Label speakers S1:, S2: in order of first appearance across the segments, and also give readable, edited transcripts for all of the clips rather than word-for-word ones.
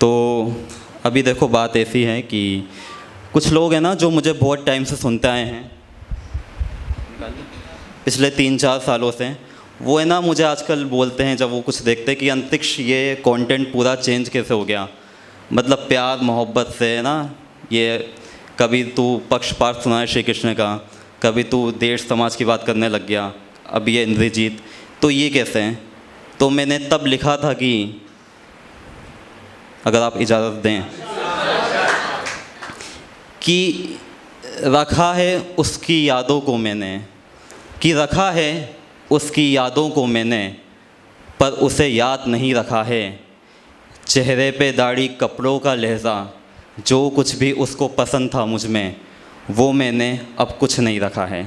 S1: तो अभी देखो बात ऐसी है कि कुछ लोग हैं ना जो मुझे बहुत टाइम से सुनते आए हैं, पिछले 3-4 सालों से, वो है ना मुझे आजकल बोलते हैं जब वो कुछ देखते हैं कि अंतरिक्ष ये कंटेंट पूरा चेंज कैसे हो गया। मतलब प्यार मोहब्बत से है ना, ये कभी तू पक्षपात सुनाए श्री कृष्ण का, कभी तू देश समाज की बात करने लग गया, अब ये इंद्रजीत, तो ये कैसे हैं। तो मैंने तब लिखा था कि अगर आप इजाज़त दें कि रखा है उसकी यादों को मैंने, कि रखा है उसकी यादों को मैंने, पर उसे याद नहीं रखा है। चेहरे पे दाढ़ी कपड़ों का लहजा, जो कुछ भी उसको पसंद था मुझ में, वो मैंने अब कुछ नहीं रखा है।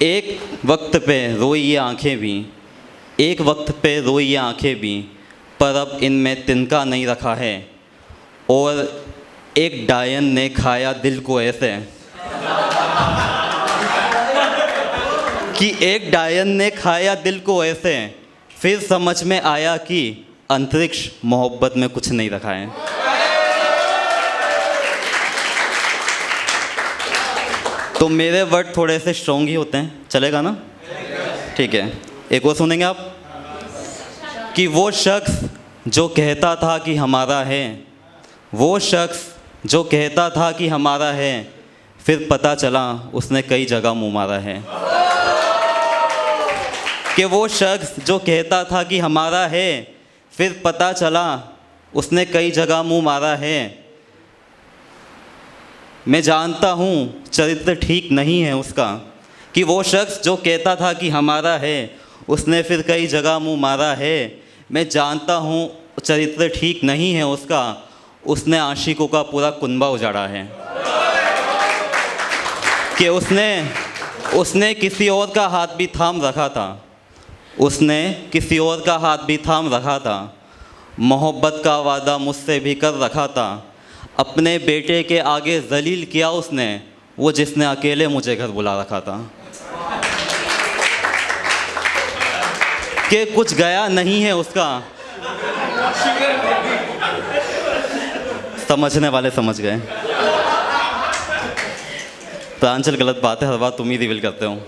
S1: एक वक्त पे रोई ये आँखें भी, एक वक्त पे रोई ये आँखें भी, पर अब इनमें तिनका नहीं रखा है। और एक डायन ने खाया दिल को ऐसे कि एक डायन ने खाया दिल को ऐसे, फिर समझ में आया कि अंतरिक्ष मोहब्बत में कुछ नहीं रखा है। तो मेरे वर्ड थोड़े से स्ट्रॉन्ग ही होते हैं, चलेगा ना? ठीक है, एक और सुनेंगे आप कि वो शख्स जो कहता था कि हमारा है, वो शख्स जो कहता था कि हमारा है, फिर पता चला उसने कई जगह मुँह मारा है। कि वो शख्स जो कहता था कि हमारा है, फिर पता चला उसने कई जगह मुँह मारा है। मैं जानता हूँ चरित्र ठीक नहीं है उसका, कि वो शख्स जो कहता था कि हमारा है, उसने फिर कई जगह मुँह मारा है। मैं जानता हूँ चरित्र ठीक नहीं है उसका, उसने आशिकों का पूरा कुनबा उजाड़ा है। कि उसने किसी और का हाथ भी थाम रखा था, उसने किसी और का हाथ भी थाम रखा था, मोहब्बत का वादा मुझसे भी कर रखा था। अपने बेटे के आगे जलील किया उसने, वो जिसने अकेले मुझे घर बुला रखा था। कि कुछ गया नहीं है उसका, समझने वाले समझ गए। प्रांजल गलत बात है, हर बात तुम ही रिवील करते हो।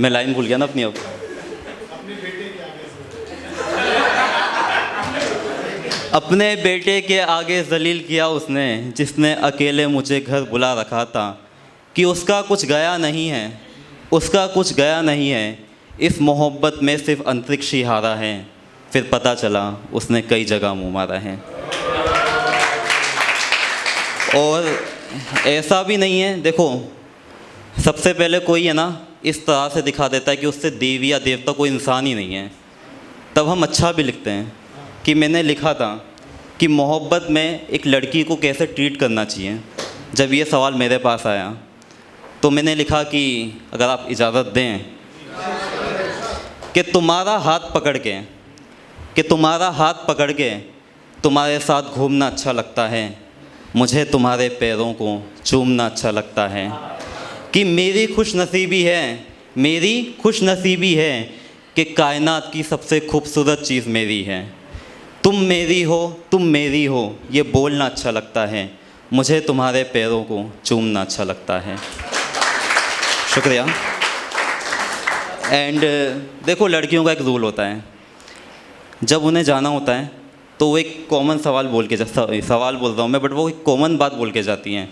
S1: मैं लाइन भूल गया ना अपनी। अब अपने बेटे के आगे जलील किया उसने, जिसने अकेले मुझे घर बुला रखा था। कि उसका कुछ गया नहीं है, उसका कुछ गया नहीं है, इस मोहब्बत में सिर्फ अंतरिक्ष ही हारा है। फिर पता चला उसने कई जगह मुँह मारा है। और ऐसा भी नहीं है, देखो सबसे पहले कोई है ना इस तरह से दिखा देता है कि उससे देवी या देवता कोई इंसान ही नहीं है, तब हम अच्छा भी लिखते हैं। कि मैंने लिखा था कि मोहब्बत में एक लड़की को कैसे ट्रीट करना चाहिए। जब ये सवाल मेरे पास आया तो मैंने लिखा कि अगर आप इजाज़त दें कि तुम्हारा हाथ पकड़ के तुम्हारे साथ घूमना अच्छा लगता है, मुझे तुम्हारे पैरों को चूमना अच्छा लगता है। कि मेरी खुशनसीबी है कि कायनात की सबसे खूबसूरत चीज़ मेरी है। तुम मेरी हो ये बोलना अच्छा लगता है, मुझे तुम्हारे पैरों को चूमना अच्छा लगता है। शुक्रिया। एंड देखो लड़कियों का एक रूल होता है, जब उन्हें जाना होता है तो वो एक कॉमन सवाल बोल रहा हूँ मैं, बट वो एक कॉमन बात बोल के जाती हैं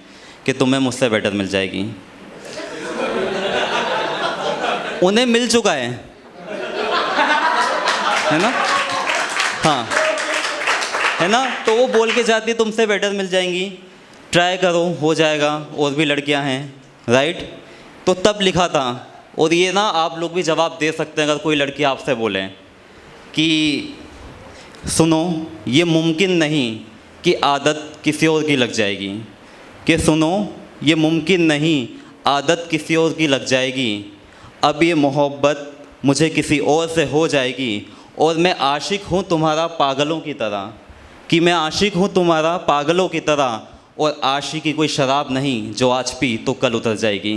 S1: कि तुम्हें मुझसे बेटर मिल जाएगी। उन्हें मिल चुका है ना? हाँ है ना? तो वो बोल के जाती है तुमसे बेटर मिल जाएंगी, ट्राई करो हो जाएगा, और भी लड़कियां हैं, राइट? तो तब लिखा था, और ये ना आप लोग भी जवाब दे सकते हैं अगर कोई लड़की आपसे बोले कि सुनो ये मुमकिन नहीं कि आदत किसी और की लग जाएगी, कि सुनो ये मुमकिन नहीं आदत किसी और की लग जाएगी, अब ये मोहब्बत मुझे किसी और से हो जाएगी, और मैं आशिक हूँ तुम्हारा पागलों की तरह। कि मैं आशिक हूँ तुम्हारा पागलों की तरह, और आशिकी कोई शराब नहीं जो आज पी तो कल उतर जाएगी।